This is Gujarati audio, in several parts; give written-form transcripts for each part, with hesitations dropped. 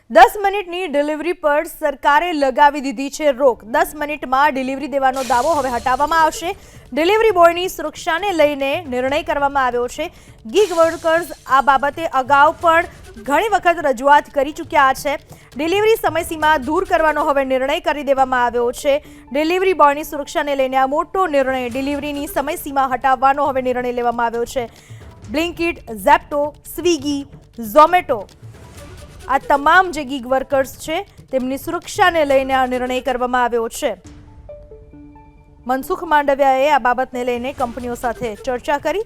10 મિનિટની ડિલિવરી પર સરકારે લગાવી દીધી છે રોક। 10 મિનિટમાં ડિલિવરી દેવાનો દાવો હવે હટાવવામાં આવશે। ડિલિવરી બોયની સુરક્ષાને લઈને નિર્ણય કરવામાં આવ્યો છે। ગીગ વર્કર્સ આ બાબતે અગાઉ પણ ઘણી વખત રજૂઆત કરી ચૂક્યા છે। ડિલિવરી સમયસીમા દૂર કરવાનો હવે નિર્ણય કરી દેવામાં આવ્યો છે। ડિલિવરી બોયની સુરક્ષાને લઈને આ મોટો નિર્ણય, ડિલિવરીની સમયસીમા હટાવવાનો હવે નિર્ણય લેવામાં આવ્યો છે। બ્લિંકિટ, ઝેપ્ટો, સ્વિગી, ઝોમેટો આ તમામ જે ગીગ વર્કર્સ છે તેમની સુરક્ષાને લઈને આ નિર્ણય કરવામાં આવ્યો છે। મનસુખ માંડવિયાએ આ બાબતને લઈને કંપનીઓ સાથે ચર્ચા કરી।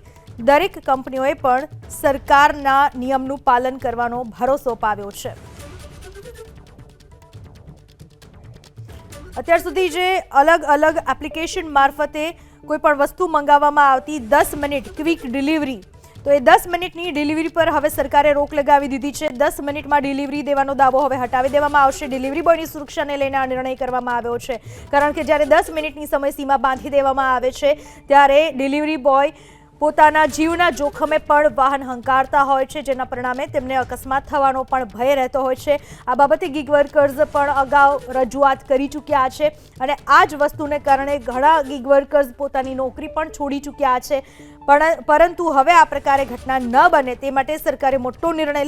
દરેક કંપનીઓએ પણ સરકારના નિયમનું પાલન કરવાનો ભરોસો અપાવ્યો છે। અત્યાર સુધી જે અલગ અલગ એપ્લિકેશન મારફતે કોઈ પણ વસ્તુ મંગાવવામાં આવતી 10 મિનિટ ક્વિક ડિલિવરી, તો એ 10 મિનિટની ડિલિવરી પર હવે સરકારે રોક લગાવી દીધી છે। 10 મિનિટમાં ડિલિવરી દેવાનો દાવો હવે હટાવી દેવામાં આવશે। ડિલિવરી બોયની સુરક્ષાને લઈને આ નિર્ણય કરવામાં આવ્યો છે, કારણ કે જ્યારે 10 મિનિટની સમયસીમા બાંધી દેવામાં આવે છે ત્યારે ડિલિવરી બોય પોતાના જીવના જોખમે પણ વાહન હંકારતા હોય છે, જેના પરિણામે તેમને અકસ્માત થવાનો પણ ભય રહેતો હોય છે। આ બાબતે ગીગ વર્કર્સ પણ અગાઉ રજૂઆત કરી ચૂક્યા છે અને આ જ વસ્તુને કારણે ઘણા ગીગ વર્કર્સ પોતાની નોકરી પણ છોડી ચૂક્યા છે। પરંતુ હવે આ પ્રકારે ઘટના ન બને તે માટે સરકારે મોટો નિર્ણય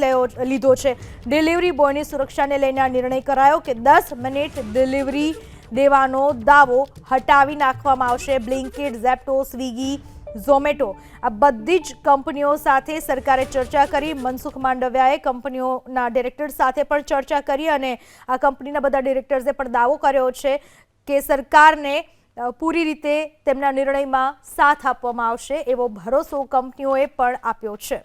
લીધો છે। ડિલિવરી બોયની સુરક્ષાને લઈને આ નિર્ણય કરાયો કે 10 મિનિટ ડિલિવરી દેવાનો દાવો હટાવી નાખવામાં આવશે। બ્લિંકિટ, ઝેપ્ટો, સ્વિગી, ઝોમેટો આ બધી જ કંપનીઓ સાથે સરકારે ચર્ચા કરી। મનસુખ માંડવિયાએ કંપનીઓના ડિરેક્ટર્સ સાથે પણ ચર્ચા કરી અને આ કંપનીના બધા ડિરેક્ટર્સે પણ દાવો કર્યો છે કે સરકારને પૂરી રીતે તેમના નિર્ણયમાં સાથ આપવામાં આવશે એવો ભરોસો કંપનીઓએ પણ આપ્યો છે।